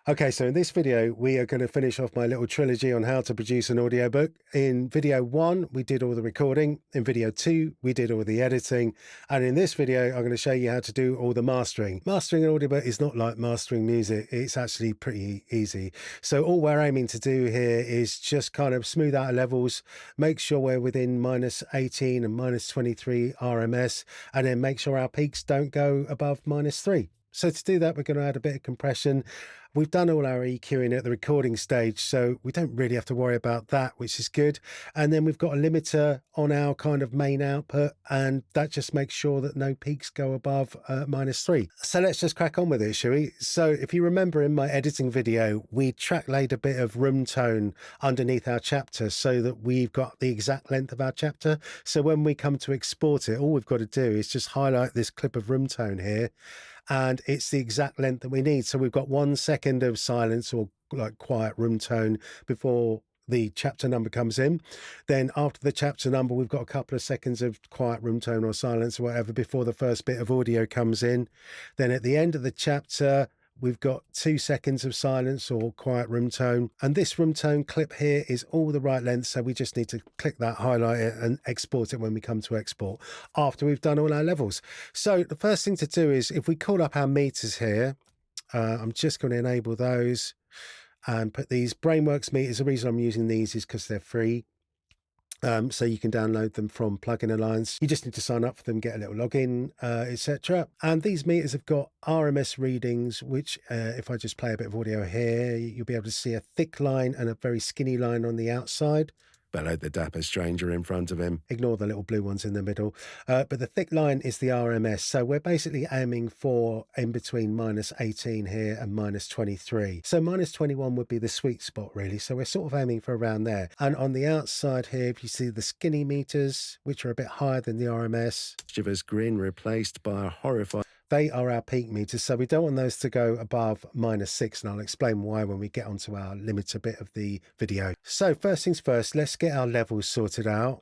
Okay, so in this video, we are going to finish off my little trilogy on how to produce an audiobook. In video 1, we did all the recording. In video 2, we did all the editing. And in this video, I'm going to show you how to do all the mastering. Mastering an audiobook is not like mastering music. It's actually pretty easy. So all we're aiming to do here is just kind of smooth out our levels, make sure we're within -18 and -23 RMS, and then make sure our peaks don't go above -3. So to do that, we're going to add a bit of compression. We've done all our EQing at the recording stage, so we don't really have to worry about that, which is good. And then we've got a limiter on our kind of main output, and that just makes sure that no peaks go above -3. So let's just crack on with it, shall we? So if you remember in my editing video, we track laid a bit of room tone underneath our chapter so that we've got the exact length of our chapter. So when we come to export it, all we've got to do is just highlight this clip of room tone here, and it's the exact length that we need. So we've got 1 second of silence or like quiet room tone before the chapter number comes in. Then after the chapter number, we've got a couple of seconds of quiet room tone or silence or whatever before the first bit of audio comes in. Then at the end of the chapter, we've got 2 seconds of silence or quiet room tone. And this room tone clip here is all the right length. So we just need to click that, highlight it, and export it when we come to export after we've done all our levels. So the first thing to do is if we call up our meters here, I'm just going to enable those and put these Brainworks meters. The reason I'm using these is because they're free. So you can download them from Plugin Alliance. You just need to sign up for them, get a little login, etc. And these meters have got RMS readings, which if I just play a bit of audio here, you'll be able to see a thick line and a very skinny line on the outside. Bellowed the dapper stranger in front of him. Ignore the little blue ones in the middle. But the thick line is the RMS. So we're basically aiming for in between -18 here and -23. So -21 would be the sweet spot, really. So we're sort of aiming for around there. And on the outside here, if you see the skinny meters, which are a bit higher than the RMS, Mischievous grin replaced by a horrified... they are our peak meters, so we don't want those to go above -6, and I'll explain why when we get onto our limiter bit of the video. So first things first, let's get our levels sorted out.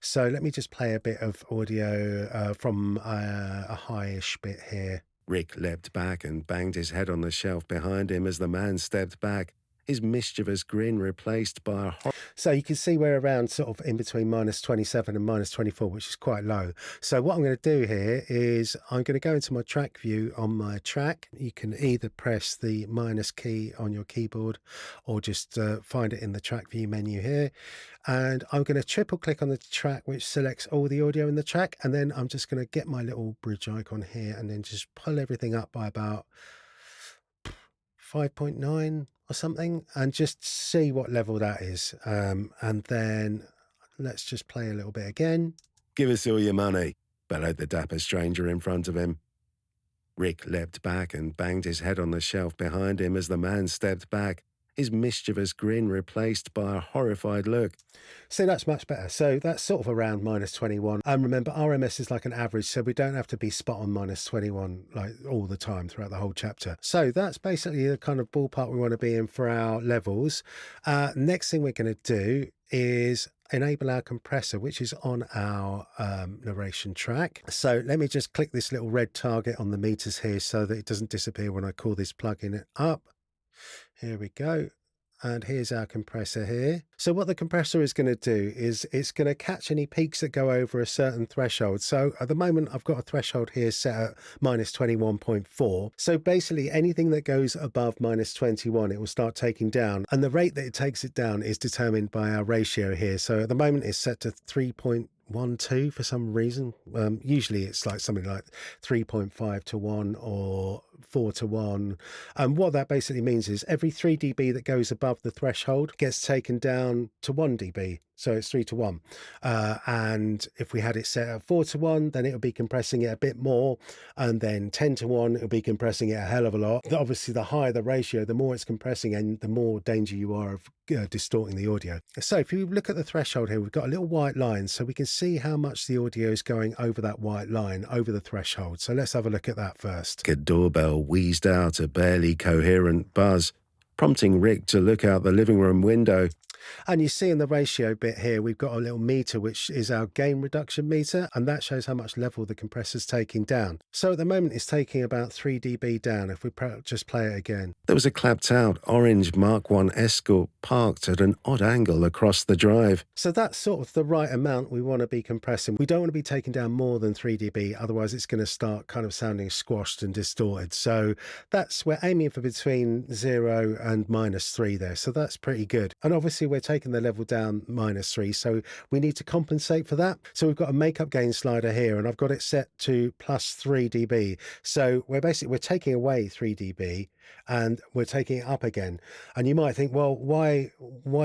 So let me just play a bit of audio from a high-ish bit here. Rick leapt back and banged his head on the shelf behind him as the man stepped back, his mischievous grin replaced by a... So you can see we're around sort of in between -27 and -24, which is quite low. So what I'm going to do here is I'm going to go into my track view on my track. You can either press the minus key on your keyboard or just find it in the track view menu here. And I'm going to triple click on the track, which selects all the audio in the track. And then I'm just going to get my little bridge icon here and then just pull everything up by about 5.9 or something and just see what level that is. And then let's just play a little bit again. Give us all your money, bellowed the dapper stranger in front of him. Rick leapt back and banged his head on the shelf behind him as the man stepped back, his mischievous grin replaced by a horrified look. So that's much better. So that's sort of around -21. And remember, RMS is like an average, so we don't have to be spot on -21 like all the time throughout the whole chapter. So that's basically the kind of ballpark we want to be in for our levels. Next thing we're going to do is enable our compressor, which is on our narration track. So let me just click this little red target on the meters here so that it doesn't disappear when I call this plugin up. Here we go. And here's our compressor here. So what the compressor is going to do is it's going to catch any peaks that go over a certain threshold. So at the moment, I've got a threshold here set at -21.4. So basically anything that goes above -21, it will start taking down. And the rate that it takes it down is determined by our ratio here. So at the moment it's set to 3.12 for some reason. Usually it's like something like 3.5 to 1 or 4 to 1. And what that basically means is every 3 dB that goes above the threshold gets taken down to 1 dB. So it's 3 to 1. And if we had it set at 4 to 1, then it would be compressing it a bit more. And then 10 to 1, it would be compressing it a hell of a lot. Obviously, the higher the ratio, the more it's compressing and the more danger you are of distorting the audio. So if you look at the threshold here, we've got a little white line. So we can see how much the audio is going over that white line, over the threshold. So let's have a look at that first. A doorbell wheezed out a barely coherent buzz. prompting Rick to look out the living room window. And you see in the ratio bit here, we've got a little meter, which is our gain reduction meter, and that shows how much level the compressor's taking down. So at the moment, it's taking about 3 dB down if we just play it again. There was a clapped-out orange Mark I Escort parked at an odd angle across the drive. So that's sort of the right amount we want to be compressing. We don't want to be taking down more than 3 dB, otherwise it's going to start kind of sounding squashed and distorted. So we're aiming for between 0 and -3 there. So that's pretty good. And obviously we're taking the level down -3, so we need to compensate for that. So we've got a makeup gain slider here, and I've got it set to +3 dB. So we're taking away 3 dB and we're taking it up again. And you might think, well, why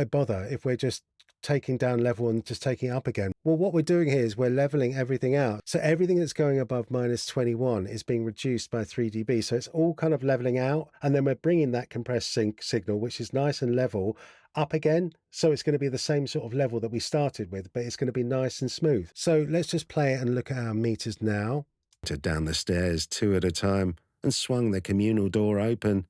bother if we're just taking down level and just taking it up again? Well, what we're doing here is we're leveling everything out. So everything that's going above -21 is being reduced by 3 dB. So it's all kind of leveling out. And then we're bringing that compressed signal, which is nice and level, up again. So it's going to be the same sort of level that we started with, but it's going to be nice and smooth. So let's just play it and look at our meters now. Down the stairs 2 at a time and swung the communal door open.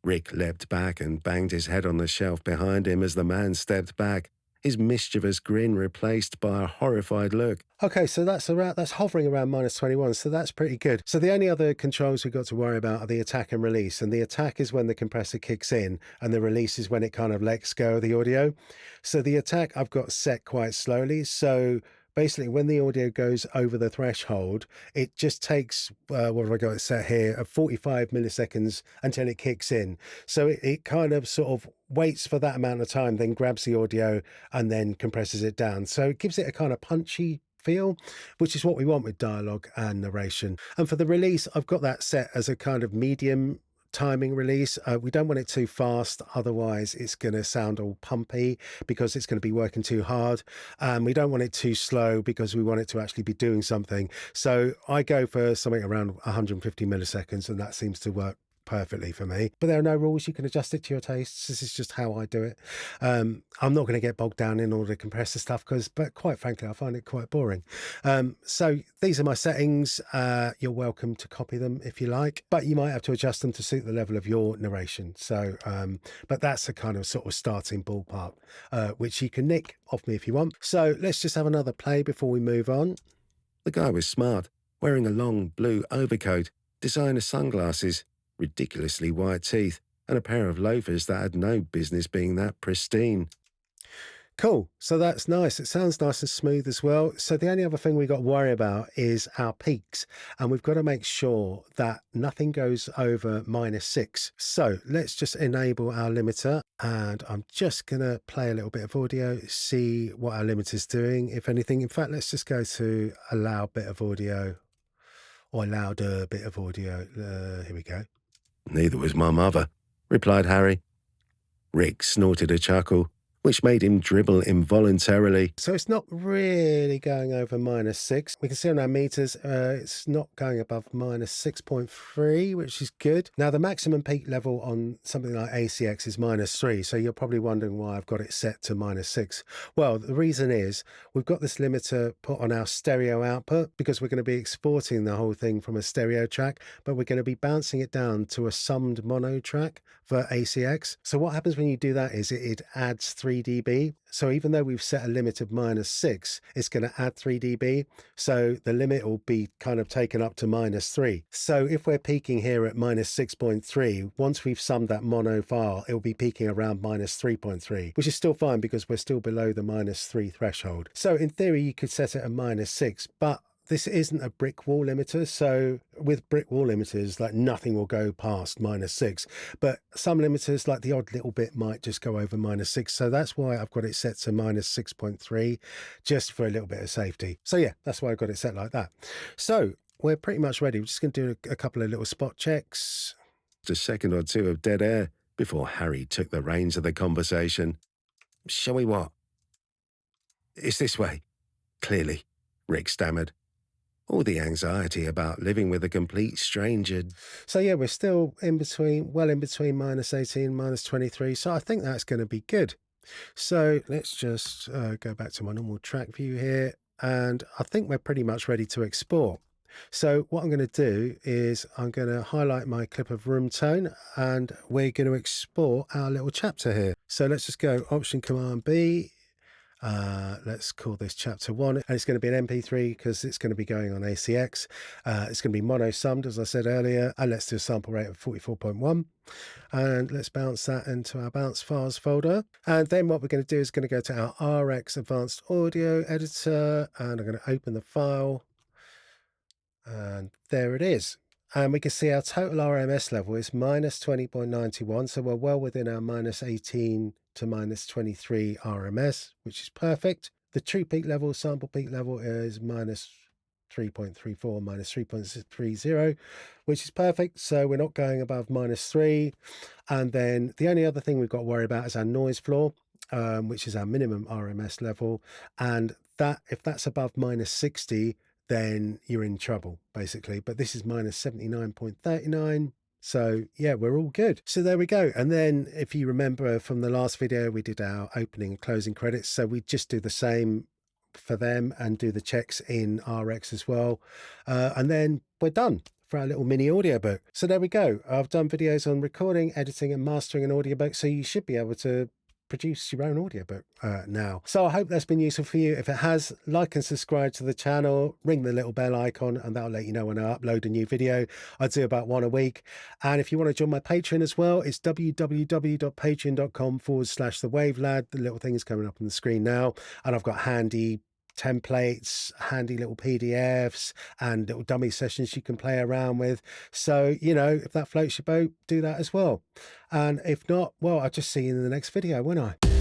Rick leapt back and banged his head on the shelf behind him as the man stepped back, his mischievous grin replaced by a horrified look. Okay, so that's hovering around -21, so that's pretty good. So the only other controls we've got to worry about are the attack and release. And the attack is when the compressor kicks in, and the release is when it kind of lets go of the audio. So the attack I've got set quite slowly. So basically, when the audio goes over the threshold, it just takes, what have I got it set here, 45 milliseconds until it kicks in. So it kind of sort of waits for that amount of time, then grabs the audio and then compresses it down. So it gives it a kind of punchy feel, which is what we want with dialogue and narration. And for the release, I've got that set as a kind of medium timing release. We don't want it too fast, otherwise it's going to sound all pumpy because it's going to be working too hard. We don't want it too slow because we want it to actually be doing something. So I go for something around 150 milliseconds, and that seems to work perfectly for me. But there are no rules. You can adjust it to your tastes. This is just how I do it. I'm not going to get bogged down in all the compressor stuff but quite frankly, I find it quite boring. So these are my settings. You're welcome to copy them if you like, but you might have to adjust them to suit the level of your narration. So, but that's a kind of sort of starting ballpark, which you can nick off me if you want. So let's just have another play before we move on. The guy was smart, wearing a long blue overcoat, designer sunglasses, ridiculously white teeth, and a pair of loafers that had no business being that pristine. Cool. So that's nice. It sounds nice and smooth as well. So the only other thing we've got to worry about is our peaks. And we've got to make sure that nothing goes over -6. So let's just enable our limiter. And I'm just going to play a little bit of audio, see what our limiter is doing, if anything. In fact, let's just go to a loud bit of audio, or a louder bit of audio. Here we go. Neither was my mother, replied Harry. Rick snorted a chuckle, which made him dribble involuntarily. So it's not really going over -6. We can see on our meters, it's not going above -6.3, which is good. Now, the maximum peak level on something like ACX is -3, so you're probably wondering why I've got it set to -6. Well, the reason is we've got this limiter put on our stereo output because we're going to be exporting the whole thing from a stereo track, but we're going to be bouncing it down to a summed mono track for ACX. So what happens when you do that is it adds 3 dB. So even though we've set a limit of -6, it's going to add 3 dB. So the limit will be kind of taken up to -3. So if we're peaking here at -6.3, once we've summed that mono file, it will be peaking around -3.3, which is still fine because we're still below the -3 threshold. So in theory, you could set it at -6, but this isn't a brick wall limiter. So with brick wall limiters, like nothing will go past -6, but some limiters, like the odd little bit, might just go over -6. So that's why I've got it set to -6.3, just for a little bit of safety. So yeah, that's why I've got it set like that. So we're pretty much ready. We're just going to do a couple of little spot checks. A second or two of dead air before Harry took the reins of the conversation. Shall we what? It's this way. Clearly, Rick stammered. All the anxiety about living with a complete stranger. So yeah, we're still in between, well in between -18, -23. So I think that's going to be good. So let's just go back to my normal track view here. And I think we're pretty much ready to export. So what I'm going to do is I'm going to highlight my clip of room tone, and we're going to export our little chapter here. So let's just go Option Command B. Let's call this chapter 1, and it's going to be an MP3 because it's going to be going on ACX. It's going to be mono summed, as I said earlier, and let's do a sample rate of 44.1. And let's bounce that into our bounce files folder. And then what we're going to do is going to go to our RX Advanced Audio Editor, and I'm going to open the file. And there it is. And we can see our total RMS level is minus 20.91. So we're well within our minus 18 to minus 23 RMS, which is perfect. The true peak level, sample peak level is minus 3.34, minus 3.30, which is perfect. So we're not going above minus 3. And then the only other thing we've got to worry about is our noise floor, which is our minimum RMS level. And that, if that's above minus 60, then you're in trouble, basically. But this is minus 79.39. So yeah, we're all good. So there we go. And then if you remember from the last video, we did our opening and closing credits. So we just do the same for them and do the checks in RX as well. And then we're done for our little mini audiobook. So there we go. I've done videos on recording, editing and mastering an audiobook. So you should be able to produce your own audiobook now. So I hope that's been useful for you. If it has, like and subscribe to the channel, ring the little bell icon, and that'll let you know when I upload a new video. I do about one a week. And if you want to join my Patreon as well, it's www.patreon.com/thewavelad. The little thing is coming up on the screen now. And I've got handy templates, handy little PDFs, and little dummy sessions you can play around with. So, you know, if that floats your boat, do that as well. And if not, well, I'll just see you in the next video, won't I?